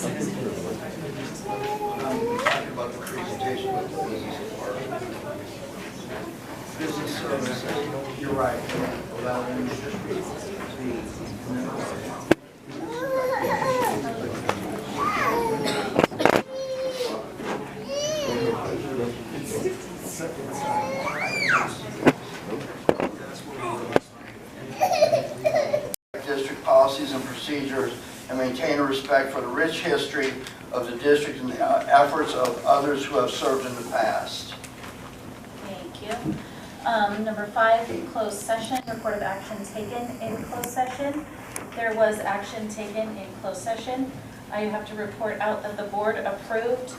Talking about the presentation with the business department. Business services, you're right. District policies and procedures and maintain a respect for the rich history of the district and the efforts of others who have served in the past. Thank you. Number 5, closed session, report of action taken in closed session. There was action taken in closed session. I have to report out that the board approved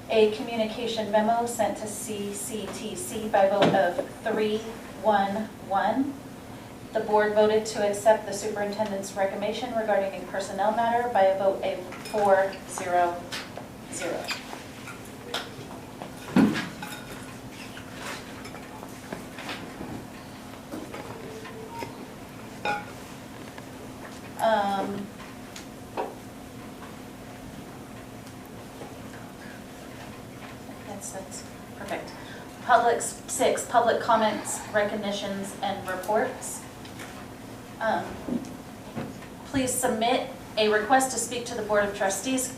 a communication memo sent to CCTC by vote of 3-1-1. The board voted to accept the superintendent's recommendation regarding a personnel matter by a vote of 4-0-0. That's perfect. 6, public comments, recognitions, and reports. Please submit a request to speak to the Board of Trustees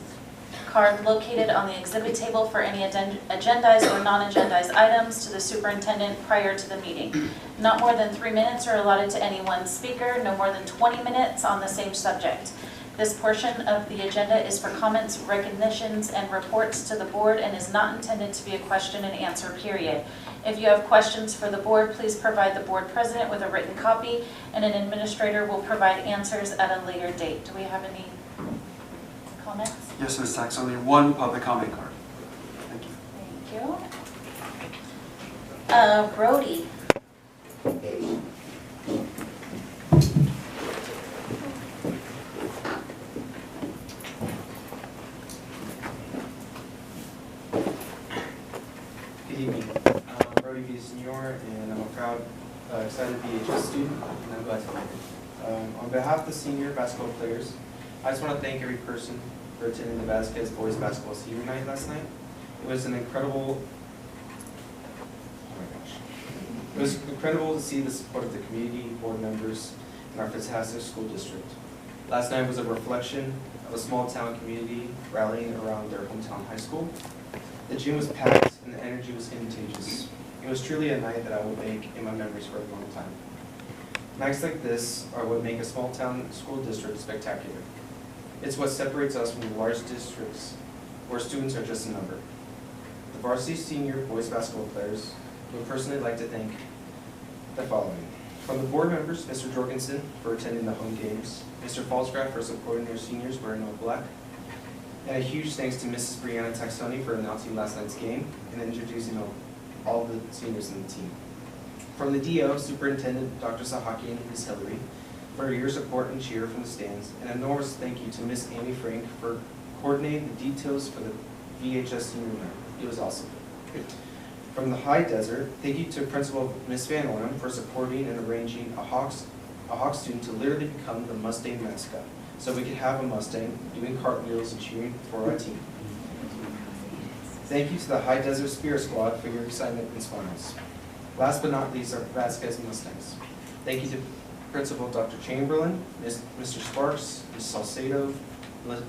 card located on the exhibit table for any agendized or non-agendized items to the superintendent prior to the meeting. Not more than 3 minutes are allotted to any one speaker, no more than 20 minutes on the same subject. This portion of the agenda is for comments, recognitions, and reports to the board and is not intended to be a question and answer period. If you have questions for the board, please provide the board president with a written copy, and an administrator will provide answers at a later date. Do we have any comments? Yes, Ms. Sachs, only one public comment card. Thank you. Thank you. Brody. Good evening. I'm Brody B. Senior, and I'm a proud, excited VHS student, and I'm glad to be here. On behalf of the senior basketball players, I just want to thank every person for attending the Vasquez Boys Basketball Senior Night last night. It was an incredible, it was incredible to see the support of the community, board members, and our fantastic school district. Last night was a reflection of a small town community rallying around their hometown high school. The gym was packed and the energy was contagious. It was truly a night that I will make in my memories for a long time. Nights like this are what make a small town school district spectacular. It's what separates us from the large districts where students are just a number. The varsity senior boys basketball players would personally like to thank the following. From the board members, Mr. Jorgensen for attending the home games, Mr. Falsgraf for supporting their seniors wearing all black, and a huge thanks to Mrs. Brianna Taxoni for announcing last night's game and introducing all the seniors in the team. From the DO, Superintendent Dr. Sahaki and Ms. Hillary for your support and cheer from the stands, and an enormous thank you to Ms. Amy Frank for coordinating the details for the VHS senior night. It was awesome. From the High Desert, thank you to Principal Ms. Van Ornum for supporting and arranging a Hawks student to literally become the Mustang mascot, so we could have a Mustang doing cartwheels and cheering for our team. Thank you to the High Desert Spirit Squad for your excitement and smiles. Last but not least, our Vasquez Mustangs. Thank you to Principal Dr. Chamberlain, Mr. Sparks, Ms. Salcedo,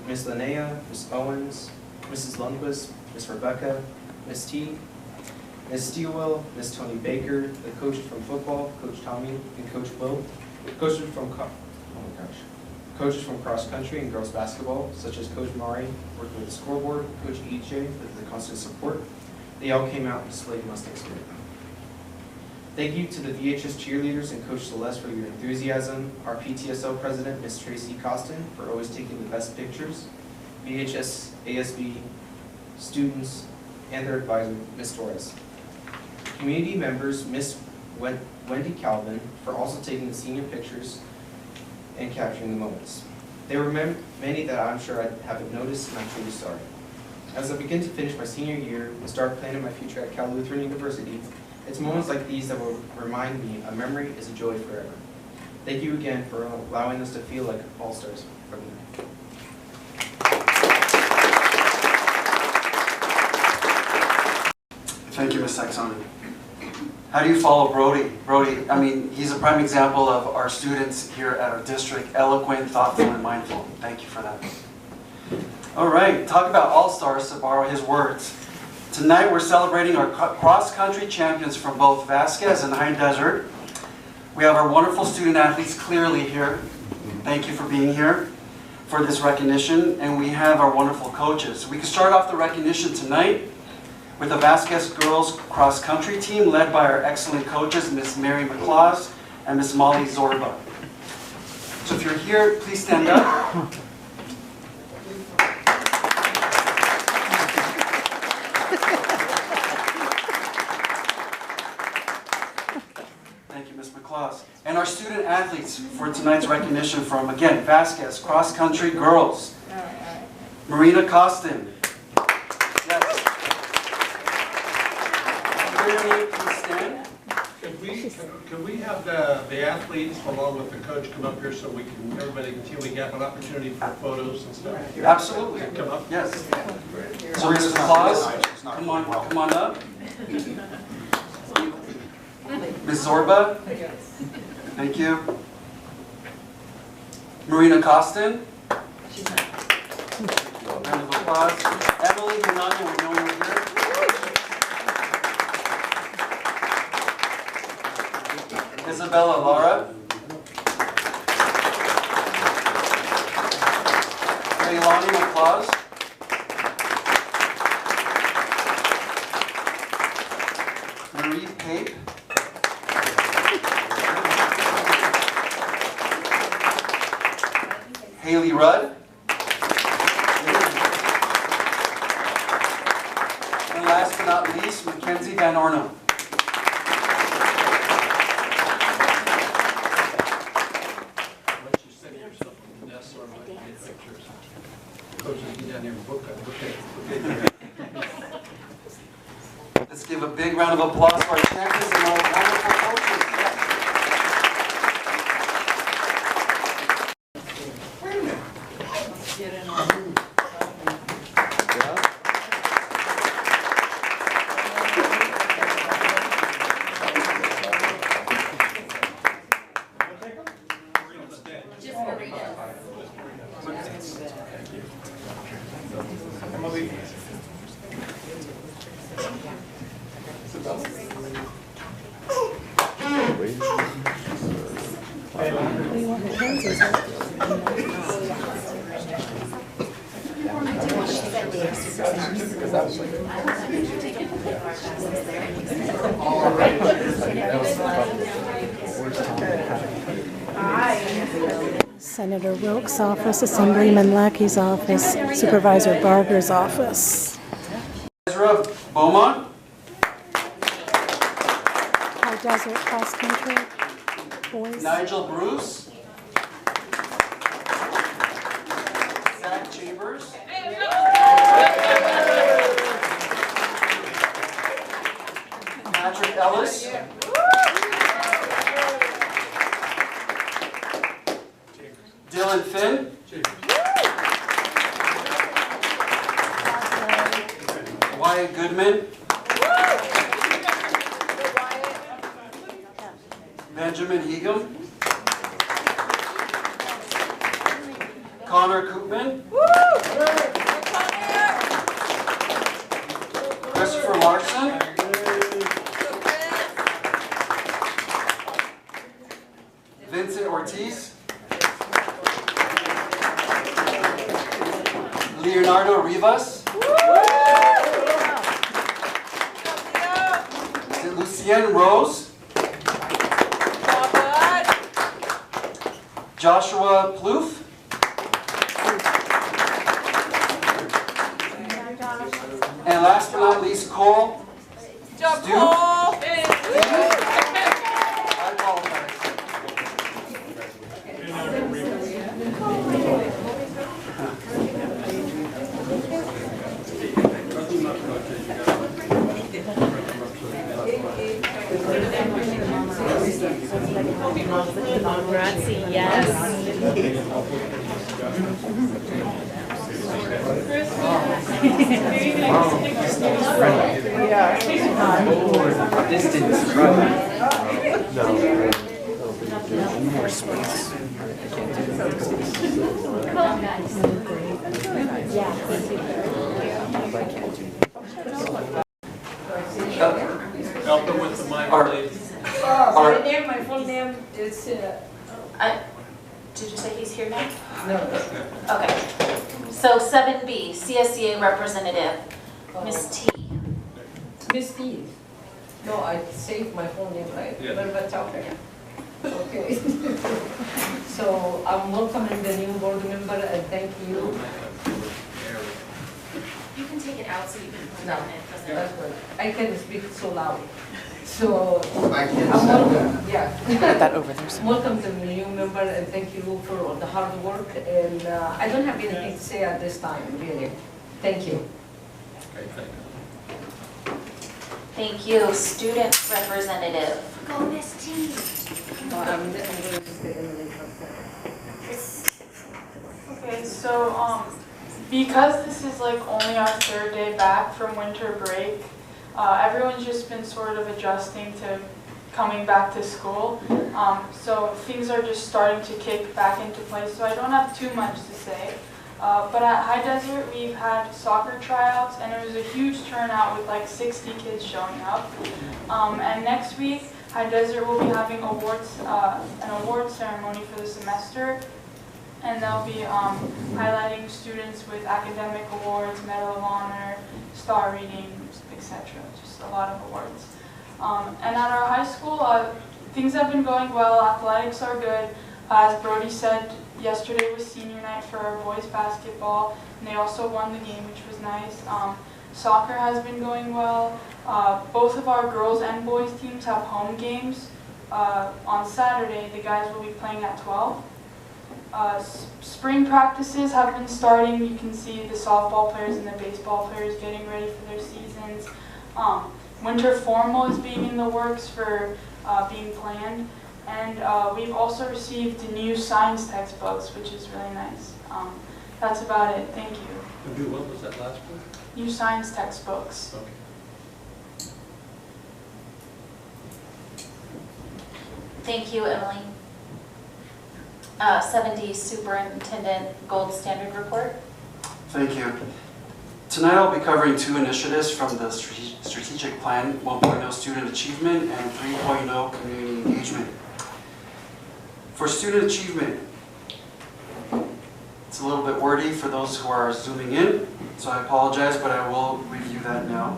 Ms. Linnea, Ms. Owens, Mrs. Lundquist, Ms. Rebecca, Ms. T, Ms. Steelwell, Ms. Tony Baker, the coaches from football, Coach Tommy and Coach Will, coaches from cross country and girls basketball, such as Coach Mari, working with the scoreboard, Coach EJ with the constant support. They all came out and displayed Mustang spirit. Thank you to the VHS cheerleaders and Coach Celeste for your enthusiasm, our PTSO president, Ms. Tracy Costin, for always taking the best pictures, VHS ASB students, and their advisor, Ms. Torres. Community members, Ms. Wendy Calvin, for also taking the senior pictures and capturing the moments. There were many that I'm sure I haven't noticed, and I'm truly sorry. As I begin to finish my senior year and start planning my future at Cal Lutheran University, it's moments like these that will remind me a memory is a joy forever. Thank you again for allowing us to feel like all-stars from there. sex on it. How do you follow Brody? Brody, I mean, he's a prime example of our students here at our district, eloquent, thoughtful, and mindful. Thank you for that. All right, talk about all-stars, to borrow his words. Tonight we're celebrating our cross-country champions from both Vasquez and High Desert. We have our wonderful student athletes clearly here. Thank you for being here for this recognition. And we have our wonderful coaches. We can start off the recognition tonight with the Vasquez girls cross-country team led by our excellent coaches, Miss Mary McClaws and Miss Molly Zorba. So if you're here, please stand up. Thank you, Miss McClaws. And our student athletes for tonight's recognition from, again, Vasquez cross-country girls. Marina Costin. Yes. Please stand. Can we have the athletes along with the coach come up here so we can, everybody can see we have an opportunity for photos and stuff? Absolutely. Come up. Yes. So Miss McClaws, come on up. Ms. Zorba, thank you. Marina Costin. Round of applause. Emily Hernando, we know you're here. Isabella Lara. Leilani McClaws. Marie Pape. Haley Rudd. And last but not least, Mackenzie Van Orno. Once you set yourself on the desk, or might get pictures. Coaches, get down here and book it. Let's give a big round of applause for our champions and our wonderful coaches. Senator Wilkes' office, Assemblyman Lackey's office, Supervisor Barger's office. Ezra Beaumont. High Desert Cross Country boys. Nigel Bruce. Zach Chambers. Patrick Ellis. Dylan Finn. Wyatt Goodman. Benjamin Hegum. Connor Koopman. Christopher Larson. Vincent Ortiz. Leonardo Rivas. Lucien Rose. Joshua Plouffe. And last but not least, Cole. Stu. I apologize. Grazie, yes. Distance, more space. Help them with the mic, please. My full name is, Did you say he's here now? no, Okay. So 7B, CSEA representative, Ms. T. Miss T. No, I saved my full name, right? Yeah. But okay. Okay. So I'm welcoming the new board member and thank you. You can take it out so you can put No, it in. It doesn't- that's good. I can speak so loud. So I can't I'm say welcome, yeah. Put that over there. Welcome to the new member and thank you for all the hard work. And I don't have anything to say at this time, really. Thank you. Okay, thank you. Thank you. Student representative. No, I'm going to stay in the Okay, so because this is like only our third day back from winter break, everyone's just been sort of adjusting to coming back to school. So things are just starting to kick back into place, so I don't have too much to say. But at High Desert, we've had soccer tryouts, and it was a huge turnout with like 60 kids showing up. And next week, High Desert will be having an award ceremony for the semester, and they'll be highlighting students with academic awards, Medal of Honor, star reading, etc. Just a lot of awards. And at our high school, things have been going well. Athletics are good. As Brody said, yesterday was senior night for our boys basketball, and they also won the game, which was nice. Soccer has been going well. Both of our girls and boys teams have home games. On Saturday, the guys will be playing at 12. Spring practices have been starting. You can see the softball players and the baseball players getting ready for their seasons. Winter formal is being in the works for being planned. And we've also received the new science textbooks, which is really nice. That's about it. Thank you. What was that last one? New science textbooks. Okay. Thank you, Emily. 7D Superintendent Gold Standard Report. Thank you. Tonight I'll be covering two initiatives from the Strategic Plan, 1.0 Student Achievement and 3.0 Community Engagement. For student achievement, it's a little bit wordy for those who are zooming in, so I apologize, but I will review that now.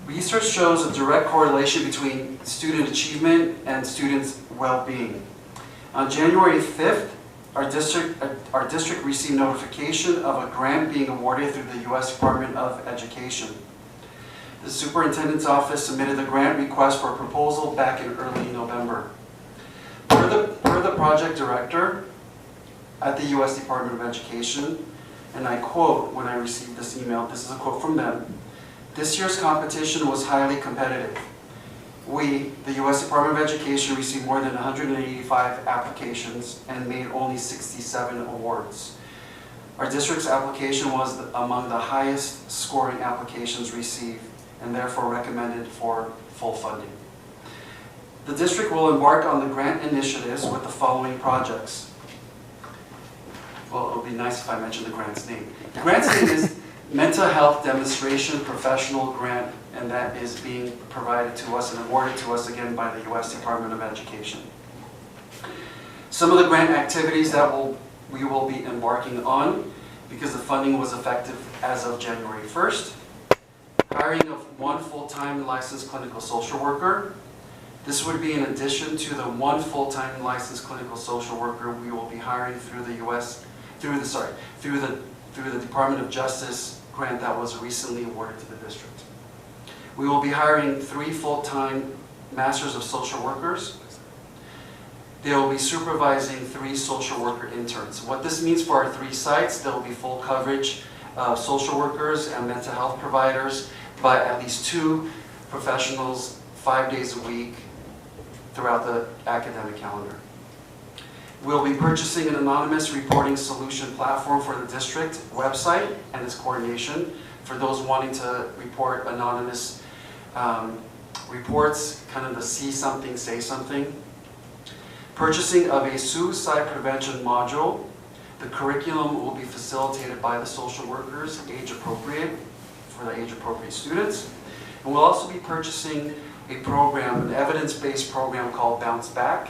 Research shows a direct correlation between student achievement and students' well-being. On January 5th, our district received notification of a grant being awarded through the U.S. Department of Education. The superintendent's office submitted the grant request for a proposal back in early November. Per the project director at the U.S. Department of Education, and I quote when I received this email, this is a quote from them, "This year's competition was highly competitive. We, the U.S. Department of Education, received more than 185 applications and made only 67 awards. Our district's application was among the highest scoring applications received and therefore recommended for full funding. The district will embark on the grant initiatives with the following projects." Well, it would be nice if I mentioned the grant's name. The grant's name is Mental Health Demonstration Professional Grant, and that is being provided to us and awarded to us again by the U.S. Department of Education. Some of the grant activities that we will be embarking on, because the funding was effective as of January 1st, hiring of one full-time licensed clinical social worker. This would be in addition to the one full-time licensed clinical social worker we will be hiring through the Department of Justice grant that was recently awarded to the district. We will be hiring 3 full-time Masters of Social Workers. They will be supervising 3 social worker interns. What this means for our 3 sites, there will be full coverage of social workers and mental health providers, but at least 2 professionals 5 days a week throughout the academic calendar. We'll be purchasing an anonymous reporting solution platform for the district website and its coordination for those wanting to report anonymous reports, kind of the see something, say something. Purchasing of a suicide prevention module. The curriculum will be facilitated by the social workers, age appropriate, for the age appropriate students. And we'll also be purchasing a program, an evidence-based program called Bounce Back.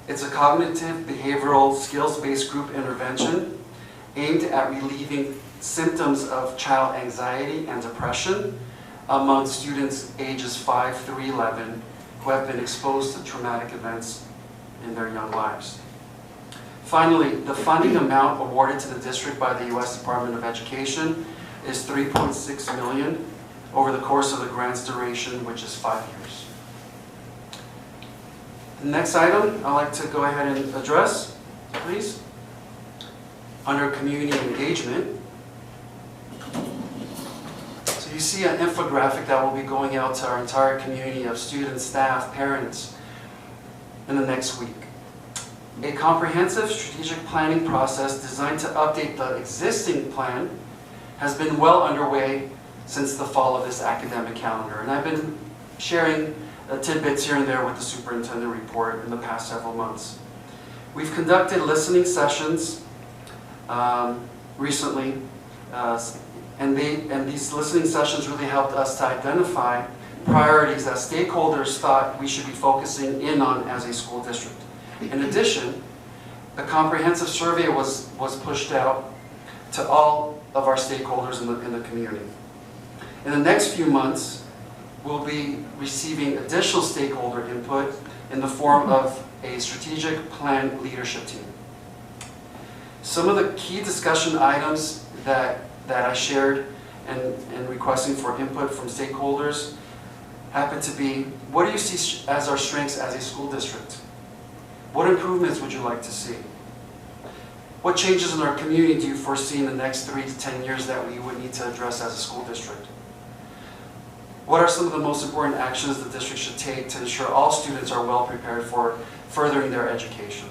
It's a cognitive behavioral skills-based group intervention aimed at relieving symptoms of child anxiety and depression among students ages 5 through 11 who have been exposed to traumatic events in their young lives. Finally, the funding amount awarded to the district by the U.S. Department of Education is $3.6 million over the course of the grant's duration, which is 5 years. The next item I'd like to go ahead and address, please. Under community engagement, so you see an infographic that will be going out to our entire community of students, staff, parents in the next week. A comprehensive strategic planning process designed to update the existing plan has been well underway since the fall of this academic calendar. And I've been sharing tidbits here and there with the superintendent report in the past several months. We've conducted listening sessions recently, and these listening sessions really helped us to identify priorities that stakeholders thought we should be focusing in on as a school district. In addition, a comprehensive survey was pushed out to all of our stakeholders in the community. In the next few months, we'll be receiving additional stakeholder input in the form of a strategic plan leadership team. Some of the key discussion items that I shared and requesting for input from stakeholders happen to be, what do you see as our strengths as a school district? What improvements would you like to see? What changes in our community do you foresee in the next 3 to 10 years that we would need to address as a school district? What are some of the most important actions the district should take to ensure all students are well prepared for furthering their education?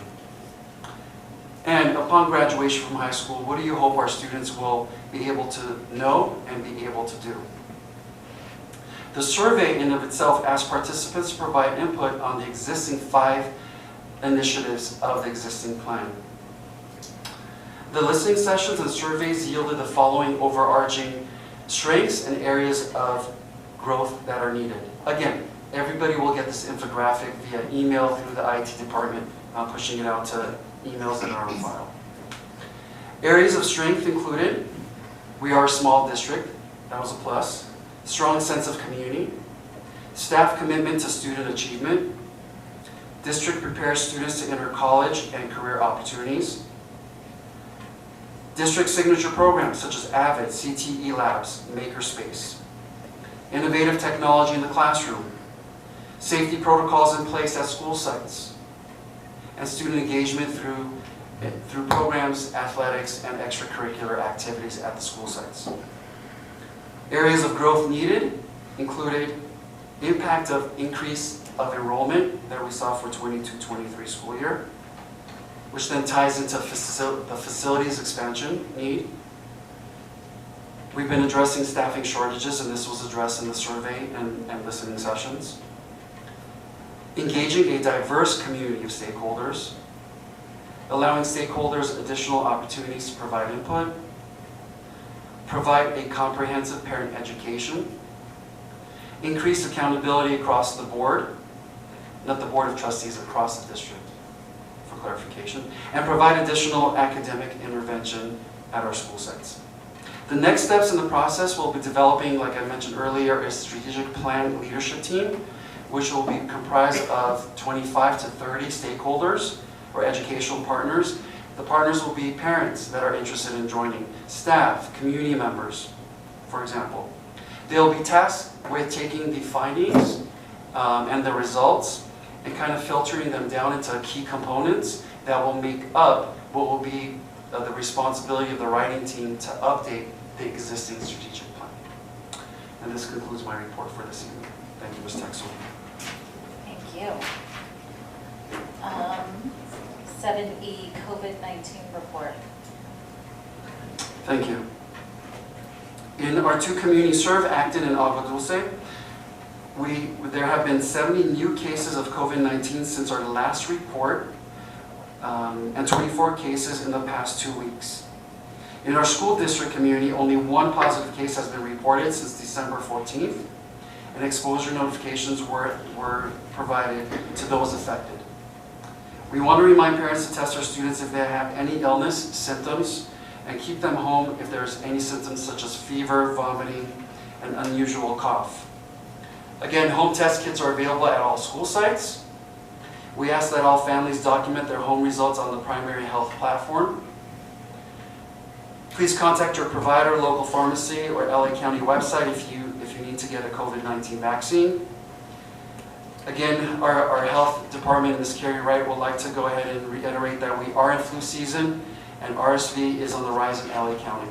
And upon graduation from high school, what do you hope our students will be able to know and be able to do? The survey in of itself asks participants to provide input on the existing 5 initiatives of the existing plan. The listening sessions and surveys yielded the following overarching strengths and areas of growth that are needed. Again, everybody will get this infographic via email through the IT department. I'm pushing it out to emails that are on file. Areas of strength included, we are a small district, that was a plus. Strong sense of community. Staff commitment to student achievement. District prepares students to enter college and career opportunities. District signature programs such as AVID, CTE Labs, Makerspace. Innovative technology in the classroom. Safety protocols in place at school sites. And student engagement through programs, athletics, and extracurricular activities at the school sites. Areas of growth needed included impact of increase of enrollment that we saw for 22-23 school year, which then ties into the facilities expansion need. We've been addressing staffing shortages, and this was addressed in the survey and listening sessions. Engaging a diverse community of stakeholders, allowing stakeholders additional opportunities to provide input, provide a comprehensive parent education, increase accountability across the board, not the Board of Trustees, across the district, for clarification, and provide additional academic intervention at our school sites. The next steps in the process will be developing, like I mentioned earlier, a strategic plan leadership team, which will be comprised of 25 to 30 stakeholders or educational partners. The partners will be parents that are interested in joining, staff, community members, for example. They'll be tasked with taking the findings and the results and kind of filtering them down into key components that will make up what will be the responsibility of the writing team to update the existing strategic plan. And this concludes my report for this evening. Thank you, Ms. Texel. Thank you. 7E, COVID-19 report. Thank you. In our two communities served, Acton and Aadusd, there have been 70 new cases of COVID-19 since our last report, and 24 cases in the past 2 weeks. In our school district community, only one positive case has been reported since December 14th, and exposure notifications were provided to those affected. We want to remind parents to test their students if they have any illness, symptoms, and keep them home if there's any symptoms such as fever, vomiting, and unusual cough. Again, home test kits are available at all school sites. We ask that all families document their home results on the primary health platform. Please contact your provider, local pharmacy, or LA County website if you need to get a COVID-19 vaccine. Again, our health department, Ms. Carrie Wright, would like to go ahead and reiterate that we are in flu season and RSV is on the rise in LA County.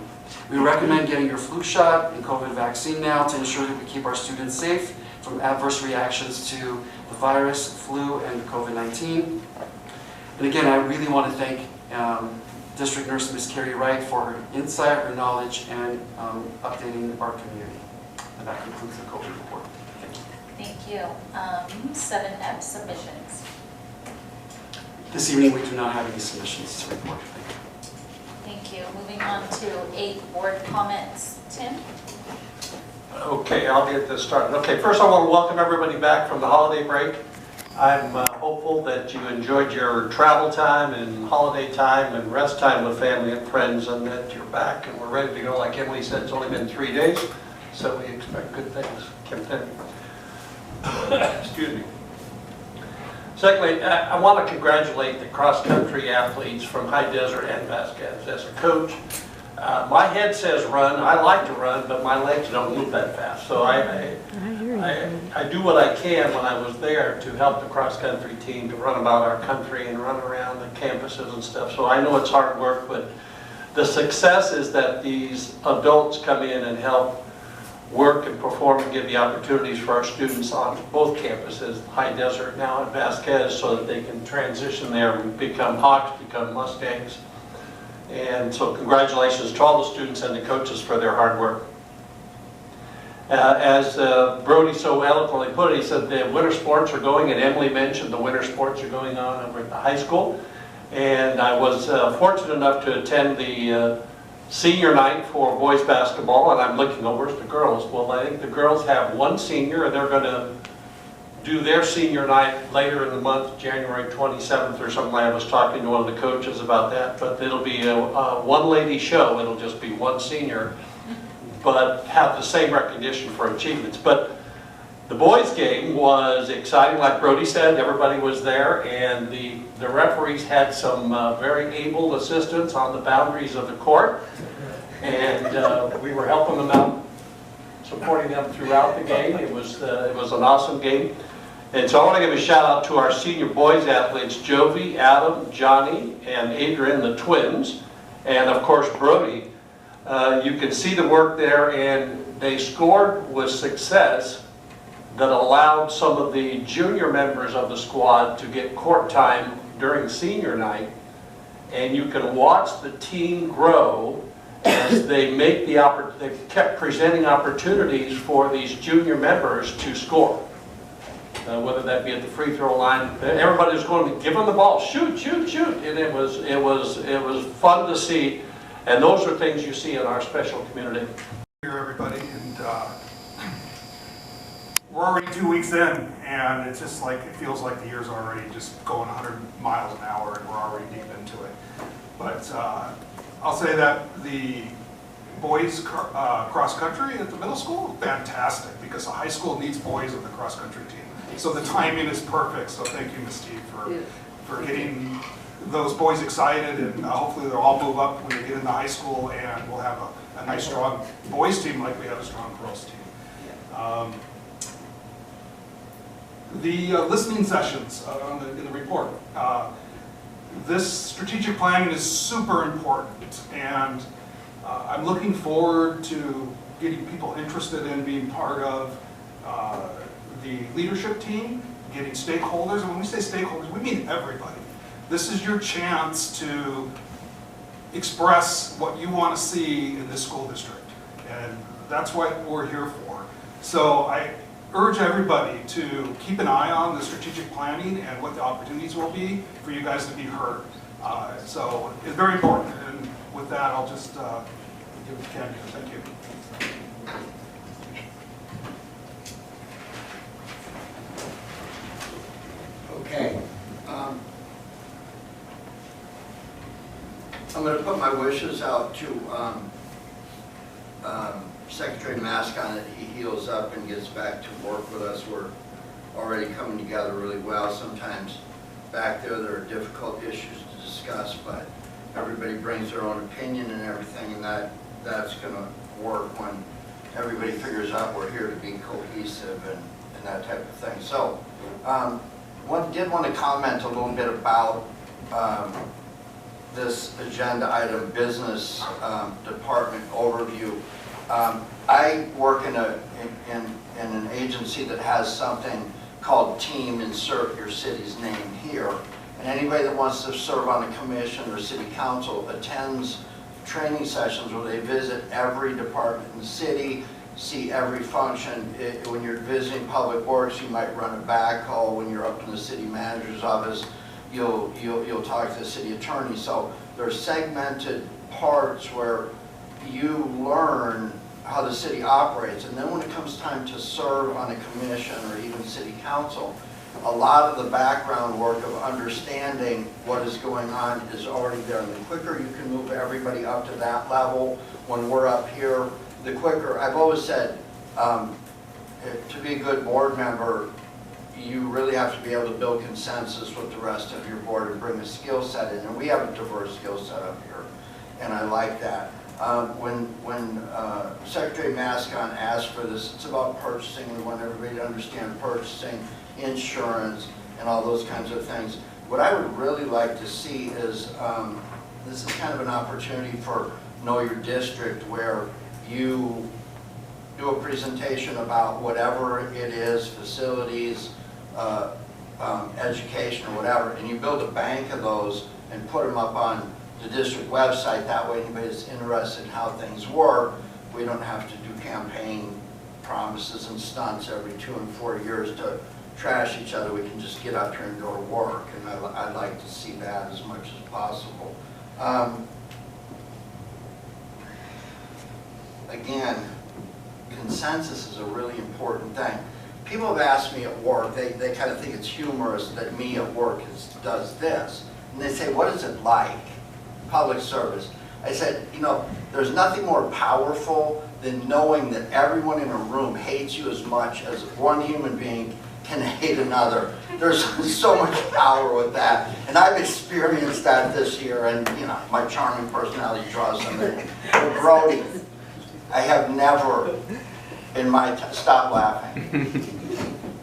We recommend getting your flu shot and COVID vaccine now to ensure that we keep our students safe from adverse reactions to the virus, flu, and COVID-19. And again, I really want to thank District Nurse Ms. Carrie Wright for her insight, her knowledge, and updating our community. And that concludes the COVID report. Thank you. 7F, submissions. This evening, we do not have any submissions to report. Thank you. Moving on to 8, board comments. Tim? Okay, I'll get this started. Okay, first I want to welcome everybody back from the holiday break. I'm hopeful that you enjoyed your travel time and holiday time and rest time with family and friends, and that you're back and we're ready to go. Like Emily said, it's only been 3 days, so we expect good things. Excuse me. Secondly, I want to congratulate the cross-country athletes from High Desert and Vasquez. As a coach, my head says run. I like to run, but my legs don't move that fast. So I do what I can when I was there to help the cross-country team to run about our country and run around the campuses and stuff. So I know it's hard work, but the success is that these adults come in and help work and perform and give the opportunities for our students on both campuses, High Desert now at Vasquez, so that they can transition there and become Hawks, become Mustangs. And so congratulations to all the students and the coaches for their hard work. As Brody so eloquently put it, he said the winter sports are going, and Emily mentioned the winter sports are going on over at the high school. And I was fortunate enough to attend the senior night for boys basketball, and I'm looking over at the girls. Well, I think the girls have one senior, and they're going to do their senior night later in the month, January 27th or something. I was talking to one of the coaches about that, but it'll be a one-lady show. It'll just be one senior, but have the same recognition for achievements. But the boys' game was exciting, like Brody said. Everybody was there, and the referees had some very able assistants on the boundaries of the court, and we were helping them out, supporting them throughout the game. It was an awesome game. And so I want to give a shout out to our senior boys athletes, Jovi, Adam, Johnny, and Adrian, the twins, and of course Brody. You can see the work there, and they scored with success that allowed some of the junior members of the squad to get court time during senior night. And you can watch the team grow as they make they kept presenting opportunities for these junior members to score. Whether that be at the free throw line, everybody was going to give them the ball, shoot, shoot, shoot, and it was fun to see. And those are things you see in our special community. Here, everybody, and we're already 2 weeks in, and it's just like it feels like the year's already just going 100 miles an hour, and we're already deep into it. But I'll say that the boys cross country at the middle school, fantastic, because the high school needs boys in the cross country team. So the timing is perfect. So thank you, Ms. Steve, for getting those boys excited, and hopefully they'll all move up when they get into high school, and we'll have a nice strong boys team like we have a strong girls team. The listening sessions in the report. This strategic planning is super important, and I'm looking forward to getting people interested in being part of the leadership team, getting stakeholders. And when we say stakeholders, we mean everybody. This is your chance to express what you want to see in this school district. And that's what we're here for. So I urge everybody to keep an eye on the strategic planning and what the opportunities will be for you guys to be heard. So it's very important. And with that, I'll just give it to Ken. Thank you. Okay. I'm going to put my wishes out to Secretary Mascon that he heals up and gets back to work with us. We're already coming together really well. Sometimes back there are difficult issues to discuss, but everybody brings their own opinion and everything, and that's going to work when everybody figures out we're here to be cohesive and that type of thing. So, did want to comment a little bit about this agenda item, business department overview. I work in an agency that has something called Team, insert your city's name here. And anybody that wants to serve on a commission or city council attends training sessions where they visit every department in the city, see every function. When you're visiting public works, you might run a backhaul. When you're up in the city manager's office, you'll talk to the city attorney. So there's segmented parts where you learn how the city operates, and then when it comes time to serve on a commission or even city council, a lot of the background work of understanding what is going on is already there. And the quicker you can move everybody up to that level, when we're up here, the quicker. I've always said, to be a good board member, you really have to be able to build consensus with the rest of your board and bring a skill set in. And we have a diverse skill set up here, and I like that. When Secretary Mascon asked for this, it's about purchasing. We want everybody to understand purchasing, insurance, and all those kinds of things. What I would really like to see is, this is kind of an opportunity for Know Your District, where you do a presentation about whatever it is, facilities, education, or whatever, and you build a bank of those and put them up on the district website. That way anybody that's interested in how things work, we don't have to do campaign promises and stunts every 2 and 4 years to trash each other. We can just get up here and go to work, and I'd like to see that as much as possible. Again, consensus is a really important thing. People have asked me at work, they kind of think it's humorous that me at work does this. And they say, what is it like? Public service. I said, you know, there's nothing more powerful than knowing that everyone in a room hates you as much as one human being can hate another. There's so much power with that. And I've experienced that this year, and you know, my charming personality draws them in. But Brody, I have never, in my, stop laughing,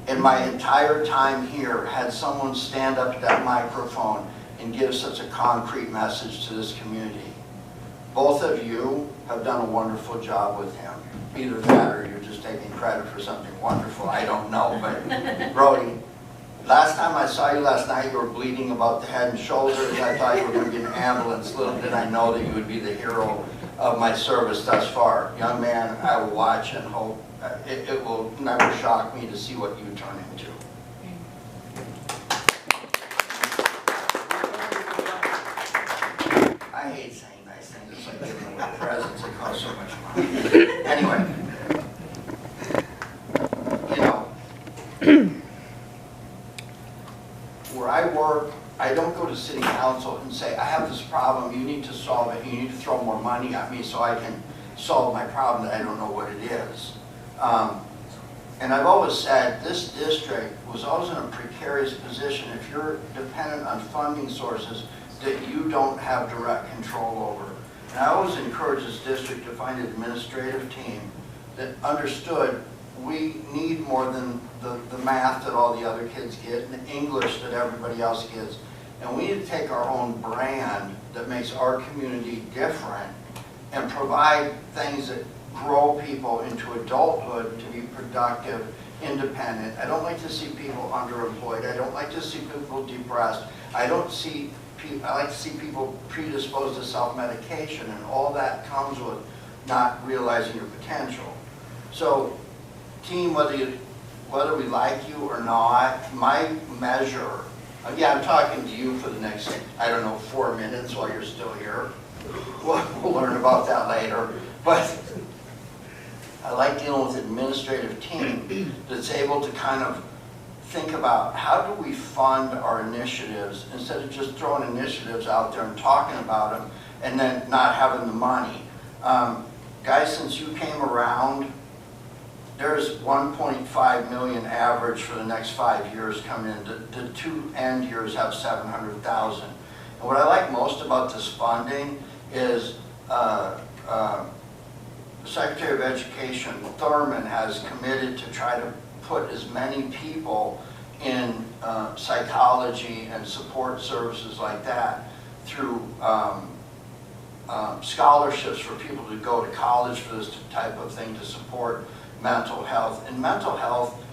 in my entire time here, had someone stand up to that microphone and give such a concrete message to this community. Both of you have done a wonderful job with him. Either that or you're just taking credit for something wonderful. I don't know, but Brody, last time I saw you last night, you were bleeding about the head and shoulders. I thought you were going to get an ambulance. Little did I know that you would be the hero of my service thus far. Young man, I will watch and hope. It will never shock me to see what you turn into. I hate saying nice things. It's like giving away presents that cost so much money. Anyway, you know, where I work, I don't go to city council and say, I have this problem, you need to solve it, you need to throw more money at me so I can solve my problem that I don't know what it is. And I've always said this district was always in a precarious position if you're dependent on funding sources that you don't have direct control over. And I always encourage this district to find an administrative team that understood we need more than the math that all the other kids get and the English that everybody else gets. And we need to take our own brand that makes our community different and provide things that grow people into adulthood to be productive, independent. I don't like to see people underemployed. I don't like to see people depressed. I like to see people predisposed to self-medication, and all that comes with not realizing your potential. So, team, whether we like you or not, my measure, yeah, I'm talking to you for the next, I don't know, 4 minutes while you're still here. We'll learn about that later. But I like dealing with an administrative team that's able to kind of think about how do we fund our initiatives instead of just throwing initiatives out there and talking about them and then not having the money. Guys, since you came around, there's 1.5 million average for the next 5 years coming in. The 2 end years have 700,000. And what I like most about this funding is the Secretary of Education, Thurman, has committed to try to put as many people in psychology and support services like that through scholarships for people to go to college for this type of thing to support mental health. And mental health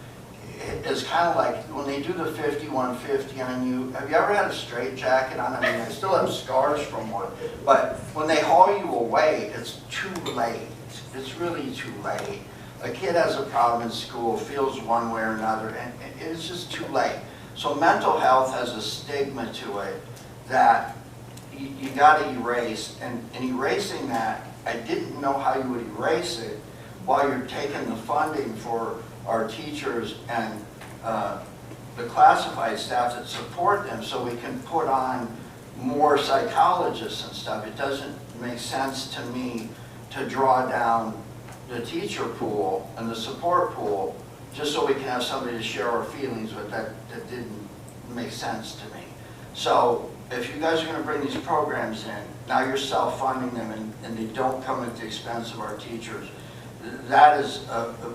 is kind of like when they do the 5150 on you. Have you ever had a straitjacket on? I mean, I still have scars from one. But when they haul you away, it's too late. It's really too late. A kid has a problem in school, feels one way or another, and it's just too late. So mental health has a stigma to it that you got to erase. And in erasing that, I didn't know how you would erase it while you're taking the funding for our teachers and the classified staff that support them so we can put on more psychologists and stuff. It doesn't make sense to me to draw down the teacher pool and the support pool just so we can have somebody to share our feelings with. That didn't make sense to me. So if you guys are going to bring these programs in, now you're self-funding them and they don't come at the expense of our teachers. That is,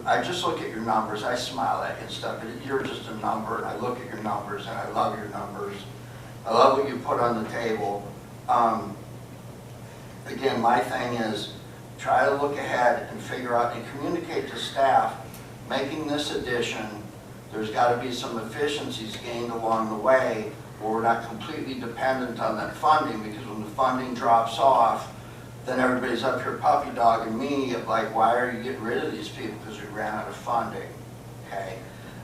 I just look at your numbers, I smile at you and stuff, but you're just a number, and I look at your numbers, and I love your numbers. I love what you put on the table. Again, my thing is, try to look ahead and figure out and communicate to staff, making this addition, there's got to be some efficiencies gained along the way where we're not completely dependent on that funding, because when the funding drops off, then everybody's up here puppy dogging me of like, why are you getting rid of these people? Because we ran out of funding, okay?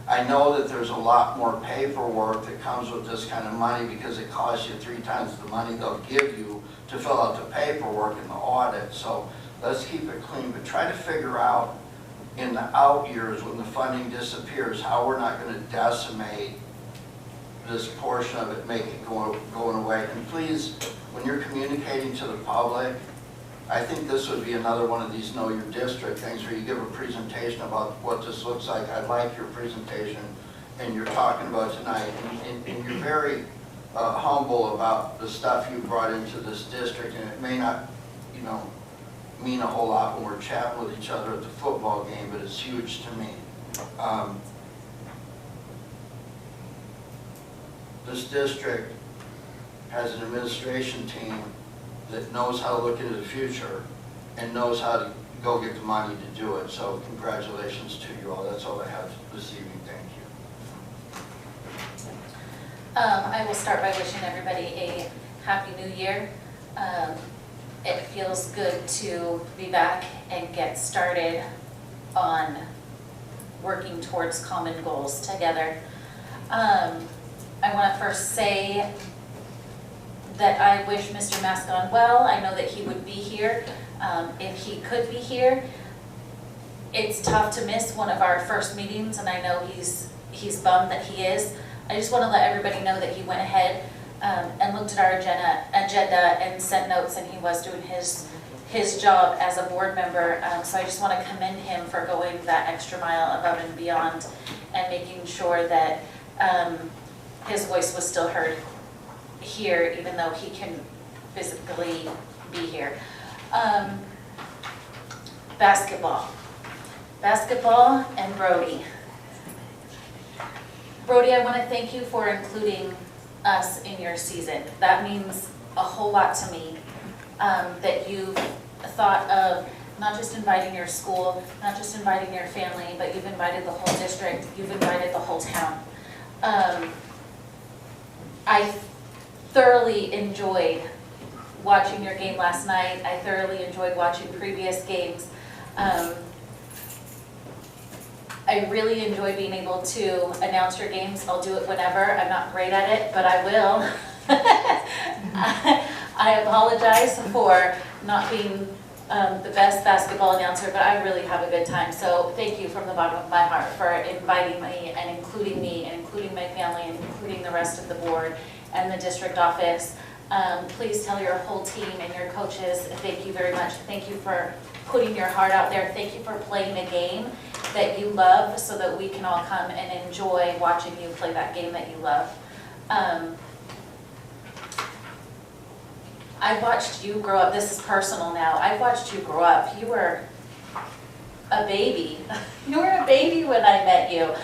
I know that there's a lot more paperwork that comes with this kind of money because it costs you 3 times the money they'll give you to fill out the paperwork and the audit. So let's keep it clean, but try to figure out in the out years when the funding disappears how we're not going to decimate this portion of it, make it going away. And please, when you're communicating to the public, I think this would be another one of these know your district things where you give a presentation about what this looks like. I like your presentation and you're talking about tonight, and you're very humble about the stuff you brought into this district, and it may not, you know, mean a whole lot when we're chatting with each other at the football game, but it's huge to me. This district has an administration team that knows how to look into the future and knows how to go get the money to do it. So congratulations to you all. That's all I have this evening. Thank you. I will start by wishing everybody a Happy New Year. It feels good to be back and get started on working towards common goals together. I want to first say that I wish Mr. Mascon well. I know that he would be here if he could be here. It's tough to miss one of our first meetings, and I know he's bummed that he is. I just want to let everybody know that he went ahead and looked at our agenda and sent notes, and he was doing his job as a board member. So I just want to commend him for going that extra mile above and beyond and making sure that his voice was still heard here, even though he can physically be here. Basketball and Brody. Brody, I want to thank you for including us in your season. That means a whole lot to me, that you've thought of not just inviting your school, not just inviting your family, but you've invited the whole district, you've invited the whole town. I thoroughly enjoyed watching your game last night. I thoroughly enjoyed watching previous games. I really enjoy being able to announce your games. I'll do it whenever. I'm not great at it, but I will. I apologize for not being the best basketball announcer, but I really have a good time. So thank you from the bottom of my heart for inviting me and including my family and including the rest of the board and the district office. Please tell your whole team and your coaches, thank you very much. Thank you for putting your heart out there. Thank you for playing a game that you love so that we can all come and enjoy watching you play that game that you love. I watched you grow up. This is personal now. I watched you grow up. You were a baby. You were a baby when I met you.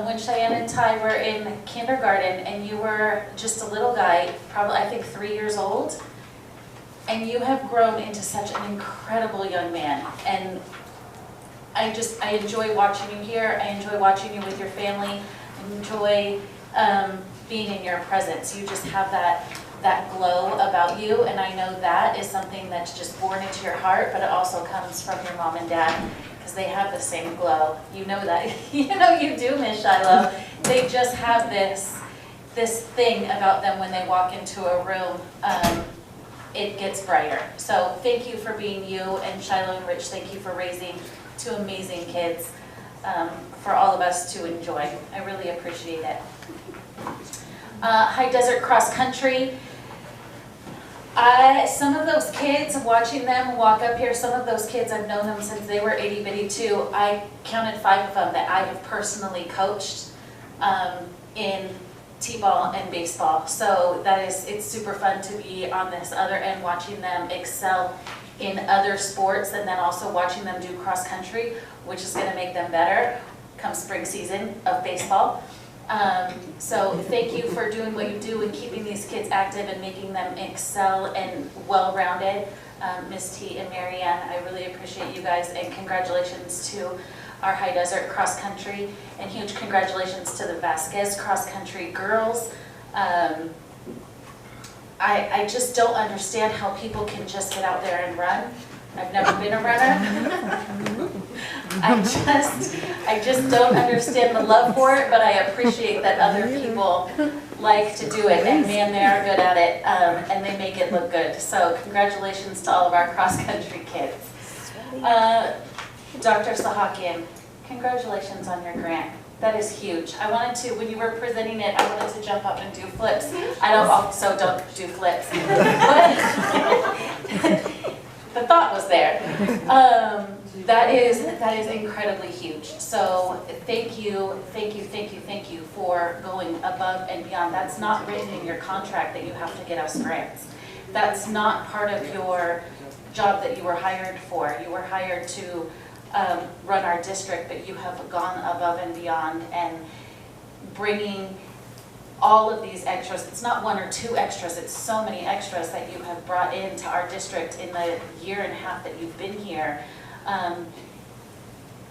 When Cheyenne and Ty were in kindergarten, and you were just a little guy, probably I think 3 years old, and you have grown into such an incredible young man. And I enjoy watching you here. I enjoy watching you with your family. I enjoy being in your presence. You just have that glow about you, and I know that is something that's just born into your heart, but it also comes from your mom and dad, because they have the same glow. You know that. You know you do, Miss Shiloh. They just have this thing about them when they walk into a room. It gets brighter. So thank you for being you, and Shiloh and Rich, thank you for raising two amazing kids for all of us to enjoy. I really appreciate it. High Desert Cross Country. Some of those kids, watching them walk up here, some of those kids, I've known them since they were itty bitty too. I counted 5 of them that I have personally coached in t-ball and baseball. So it's super fun to be on this other end, watching them excel in other sports, and then also watching them do cross country, which is going to make them better come spring season of baseball. So thank you for doing what you do and keeping these kids active and making them excel and well-rounded. Miss T and Marianne, I really appreciate you guys, and congratulations to our High Desert Cross Country, and huge congratulations to the Vasquez Cross Country girls. I just don't understand how people can just get out there and run. I've never been a runner. I just don't understand the love for it, but I appreciate that other people like to do it, and man, they are good at it, and they make it look good. So congratulations to all of our cross-country kids. Dr. Sahakian, congratulations on your grant. That is huge. I wanted to, when you were presenting it, I wanted to jump up and do flips. I don't do flips. The thought was there. That is incredibly huge. So thank you for going above and beyond. That's not written in your contract that you have to get us grants. That's not part of your job that you were hired for. You were hired to run our district, but you have gone above and beyond and bringing all of these extras. It's not 1 or 2 extras, it's so many extras that you have brought into our district in the year and a half that you've been here,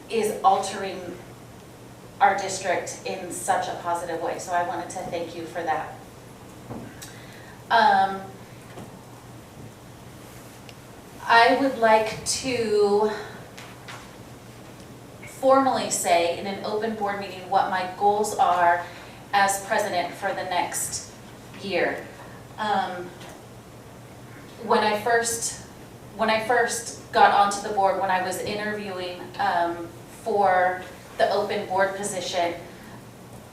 is altering our district in such a positive way. So I wanted to thank you for that. I would like to formally say in an open board meeting what my goals are as president for the next year. When I first got onto the board, when I was interviewing for the open board position,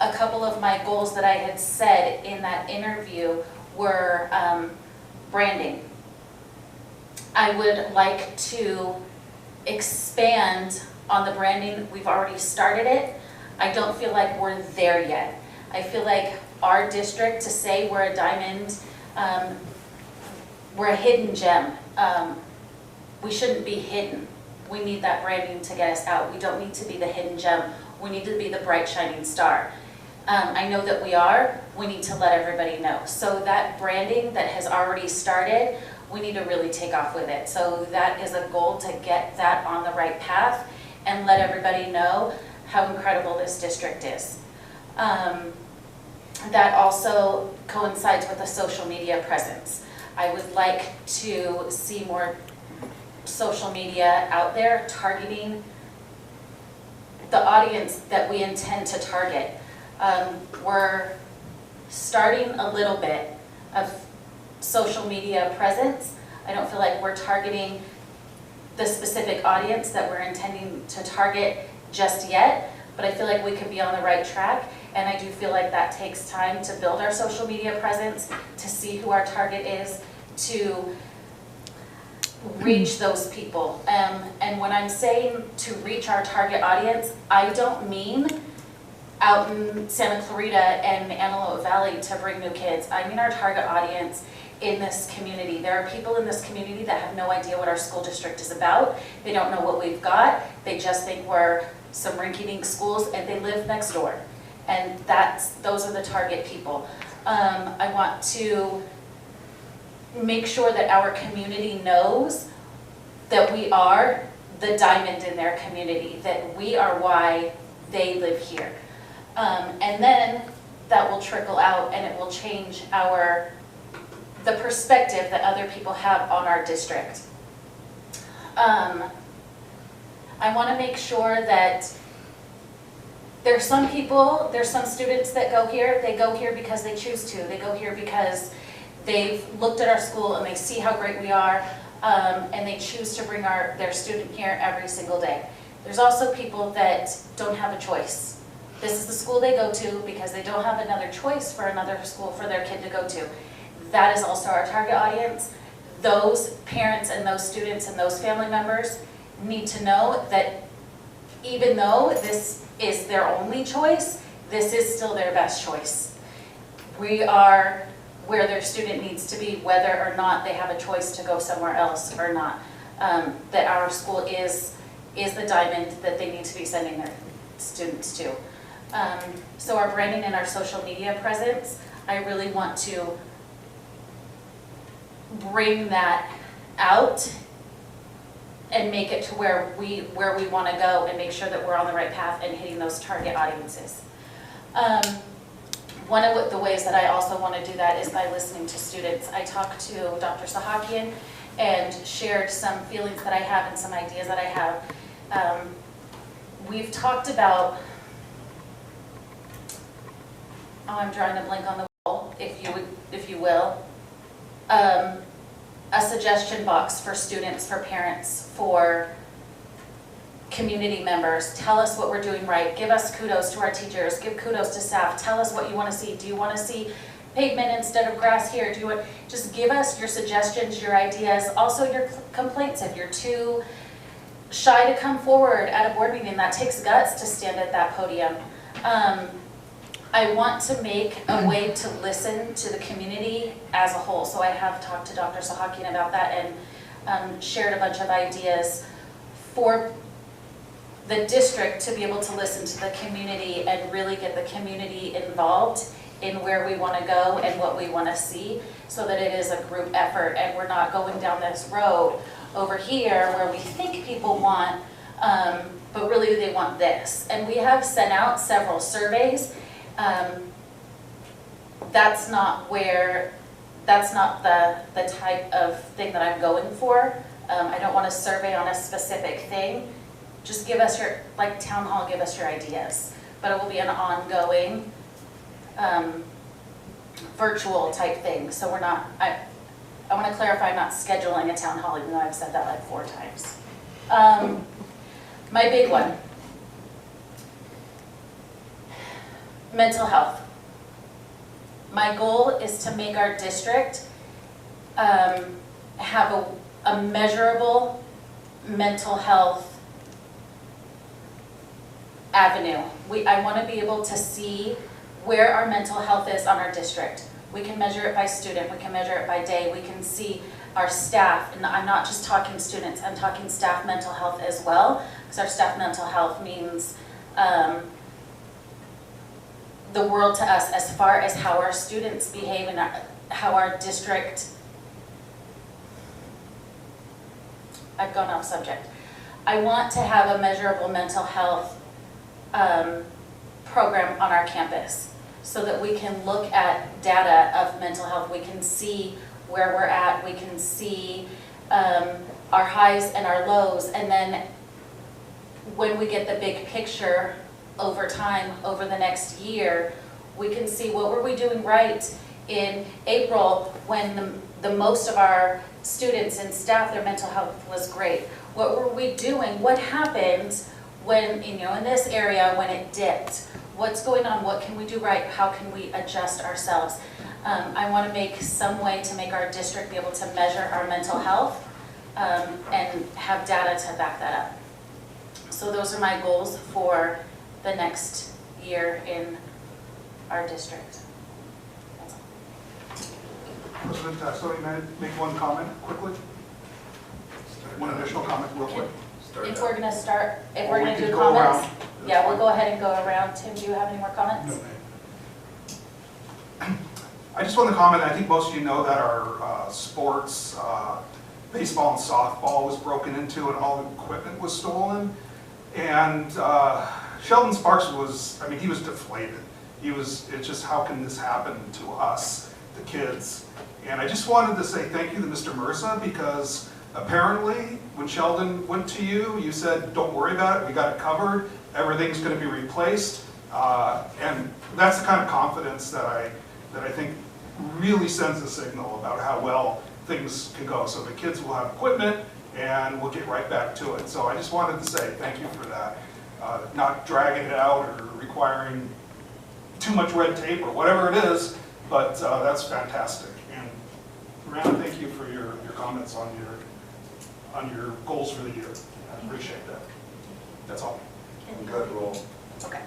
a couple of my goals that I had said in that interview were branding. I would like to expand on the branding. We've already started it. I don't feel like we're there yet. I feel like our district, to say we're a diamond, we're a hidden gem. We shouldn't be hidden. We need that branding to get us out. We don't need to be the hidden gem. We need to be the bright shining star. I know that we are. We need to let everybody know. So that branding that has already started, we need to really take off with it. So that is a goal, to get that on the right path and let everybody know how incredible this district is. That also coincides with a social media presence. I would like to see more social media out there targeting the audience that we intend to target. We're starting a little bit of social media presence. I don't feel like we're targeting the specific audience that we're intending to target just yet, but I feel like we could be on the right track, and I do feel like that takes time to build our social media presence, to see who our target is, to reach those people. And when I'm saying to reach our target audience, I don't mean out in Santa Clarita and Antelope Valley to bring new kids. I mean our target audience in this community. There are people in this community that have no idea what our school district is about. They don't know what we've got. They just think we're some rinky-dink schools, and they live next door. And those are the target people. I want to make sure that our community knows that we are the diamond in their community, that we are why they live here. And then that will trickle out, and it will change the perspective that other people have on our district. I want to make sure that there's some students that go here, they go here because they choose to. They go here because they've looked at our school and they see how great we are, and they choose to bring their student here every single day. There's also people that don't have a choice. This is the school they go to because they don't have another choice for another school for their kid to go to. That is also our target audience. Those parents and those students and those family members need to know that even though this is their only choice, this is still their best choice. We are where their student needs to be, whether or not they have a choice to go somewhere else or not. That our school is the diamond that they need to be sending their students to. So our branding and our social media presence, I really want to bring that out and make it to where we want to go, and make sure that we're on the right path and hitting those target audiences. One of the ways that I also want to do that is by listening to students. I talked to Dr. Sahakian and shared some feelings that I have and some ideas that I have. We've talked about, I'm drawing a blank on the wall, if you will. A suggestion box for students, for parents, for community members. Tell us what we're doing right. Give us kudos to our teachers. Give kudos to staff. Tell us what you want to see. Do you want to see pavement instead of grass here? Just give us your suggestions, your ideas, also your complaints. If you're too shy to come forward at a board meeting, that takes guts to stand at that podium. I want to make a way to listen to the community as a whole. So I have talked to Dr. Sahakian about that and shared a bunch of ideas for the district to be able to listen to the community and really get the community involved in where we want to go and what we want to see, so that it is a group effort and we're not going down this road over here where we think people want, but really they want this. And we have sent out several surveys. That's not the type of thing that I'm going for. I don't want a survey on a specific thing. Just give us your, like town hall, give us your ideas. But it will be an ongoing virtual type thing. So we're not, I want to clarify, I'm not scheduling a town hall, even though I've said that like 4 times. My big one. Mental health. My goal is to make our district have a measurable mental health avenue. I want to be able to see where our mental health is on our district. We can measure it by student, we can measure it by day, we can see our staff, and I'm not just talking students, I'm talking staff mental health as well, because our staff mental health means the world to us as far as how our students behave and how our district, I've gone off subject. I want to have a measurable mental health program on our campus so that we can look at data of mental health. We can see where we're at, we can see our highs and our lows, and then when we get the big picture over time, over the next year, we can see what were we doing right in April when the most of our students and staff, their mental health was great. What were we doing? What happened when, in this area, when it dipped? What's going on? What can we do right? How can we adjust ourselves? I want to make some way to make our district be able to measure our mental health and have data to back that up. So those are my goals for the next year in our district. That's all. President, so may I make one comment quickly? One additional comment real quick. If we're going to start, if we're Or we going to could do go comments, around. yeah, we'll go ahead and go around. Tim, do you have any more comments? No, ma'am. I just want to comment, I think most of you know that our sports, baseball and softball was broken into and all the equipment was stolen. And Sheldon Sparks was, he was deflated. It's just, how can this happen to us, the kids? And I just wanted to say thank you to Mr. Mirza, because apparently when Sheldon went to you, you said, don't worry about it, we got it covered, everything's going to be replaced. And that's the kind of confidence that I think really sends a signal about how well things can go. So the kids will have equipment and we'll get right back to it. So I just wanted to say thank you for that. Not dragging it out or requiring too much red tape or whatever it is, but that's fantastic. And Miranda, thank you for your comments on your goals for the year. I appreciate that. That's all. Good rule. Okay.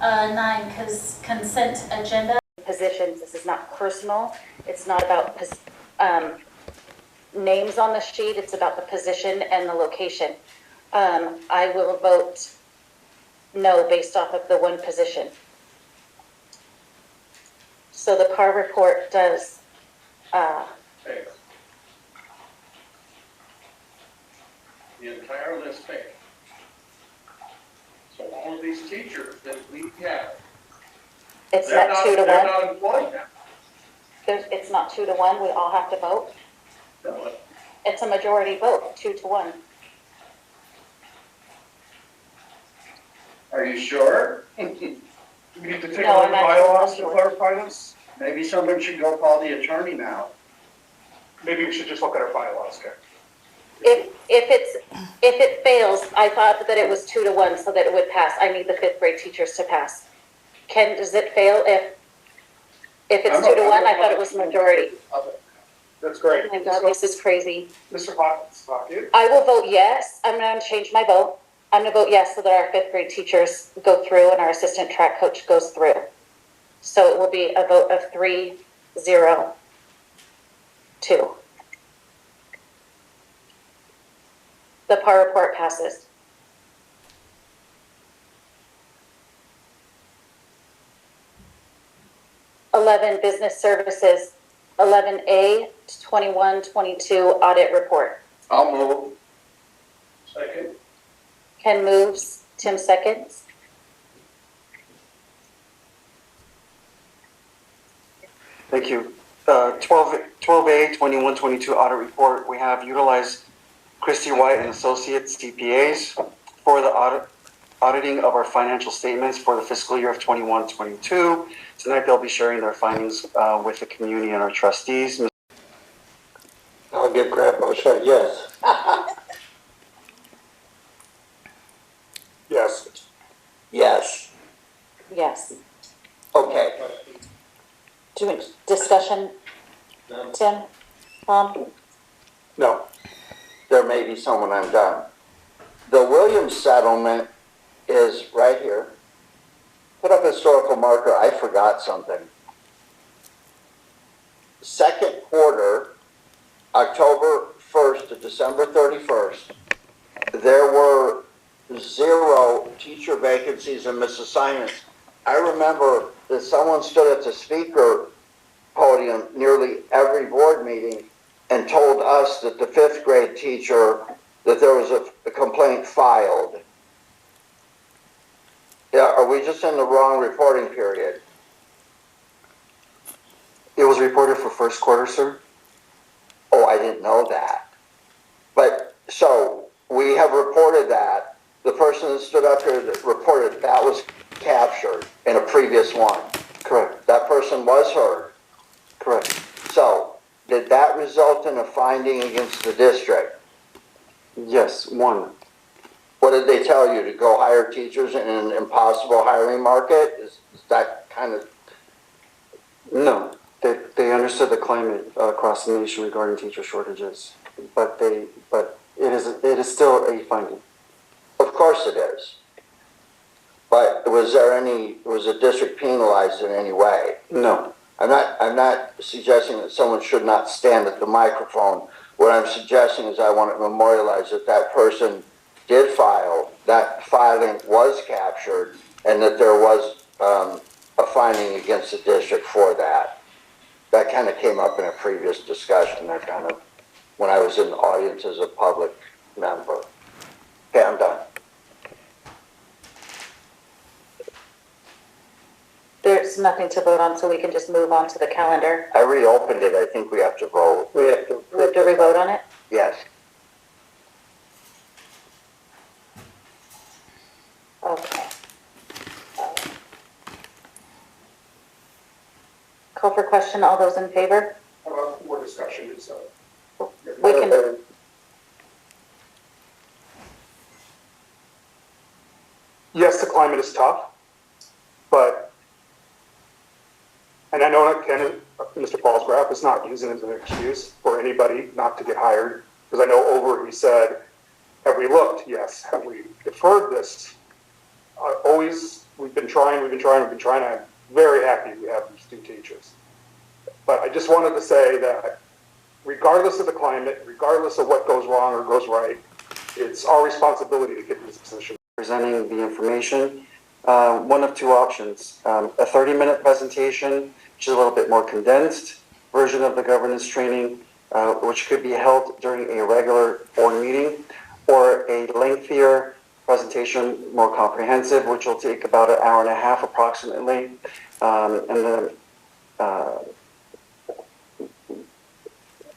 9, consent agenda. Positions. This is not personal. It's not about names on the sheet. It's about the position and the location. I will vote no based off of the one position. So the PAR report does fail. The entire list failed. So all of these teachers that we have, it's they're not 2 to 1. They're not employed now. It's not 2 to 1. We all have to vote. No, It's a majority vote, 2 to 1. are you sure? We need to take No, all the I'm not bylaws to sure. clarify this? Maybe someone should go call the attorney now. Maybe we should just look at our bylaws, okay? If it fails, I thought that it was 2 to 1 so that it would pass. I need the 5th grade teachers to pass. Does it fail if it's 2 to 1? I thought it was majority. That's great. Oh my God, this is crazy. Mr. Hawkins, I will vote yes. I'm going to change my vote. I'm going to vote yes so that our 5th grade teachers go through and our assistant track coach goes through. So it will be a vote of 3-0-2. The PAR report passes. Business services, 11A 21-22 audit report. I'll move. Second. Ken moves, Tim seconds. Thank you. 12A 21-22 audit report. We have utilized Christy White and Associates CPAs for the auditing of our financial statements for the fiscal year of 21-22. Tonight they'll be sharing their findings with the community and our trustees. I'll give Grandpa a shot, yes. Yes. Yes. Yes. Okay. Discussion, Tim? No, there may be someone I'm done. The Williams settlement is right here. Put up a historical marker, I forgot something. Second quarter, October 1st to December 31st, there were 0 teacher vacancies and misassignments. I remember that someone stood at the speaker podium nearly every board meeting and told us that the 5th grade teacher, that there was a complaint filed. Yeah, are we just in the wrong reporting period? It was reported for first quarter, sir. didn't know that. But, so, we have reported that. The person that stood up here that reported that was captured in a previous one. Correct. That person was heard. Correct. So, did that result in a finding against the district? Yes, one. What did they tell you, to go hire teachers in an impossible hiring market? Is that kind of, No, they understood the climate across the nation regarding teacher shortages, but it is still a finding. of course it is. But was the district penalized in any way? No. I'm not suggesting that someone should not stand at the microphone. What I'm suggesting is I want to memorialize that that person did file, that filing was captured, and that there was a finding against the district for that. That kind of came up in a previous discussion, that kind of, when I was in the audience as a public member. Okay, I'm done. There's nothing to vote on, so we can just move on to the calendar. I reopened it, I think we have to vote. We have to re-vote on it? Yes. Okay. Call for question, all those in favor? How about more discussion, We can, Yes, the climate is tough, but, and I know that Mr. Paulsgraf is not using it as an excuse for anybody not to get hired, because I know over he said, have we looked? Yes. Have we deferred this? We've been trying. I'm very happy we have these two teachers. But I just wanted to say that regardless of the climate, regardless of what goes wrong or goes right, it's our responsibility to get in this position. Presenting the information, one of two options. A 30-minute presentation, which is a little bit more condensed version of the governance training, which could be held during a regular board meeting, or a lengthier presentation, more comprehensive, which will take about an hour and a half approximately. And the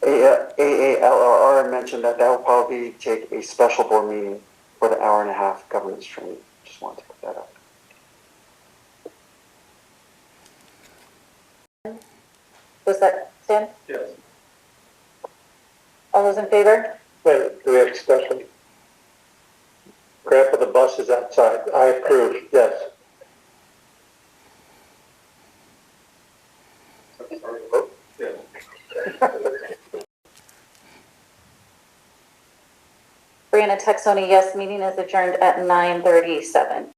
AALRR mentioned that will probably take a special board meeting for the hour and a half governance training. Just wanted to put that up. was that Stan? Yes. All those in favor? Wait, do we have discussion? Grandpa, the bus is outside. I approve, yes. Brianna Texoni, yes. Meeting is adjourned at 9:37.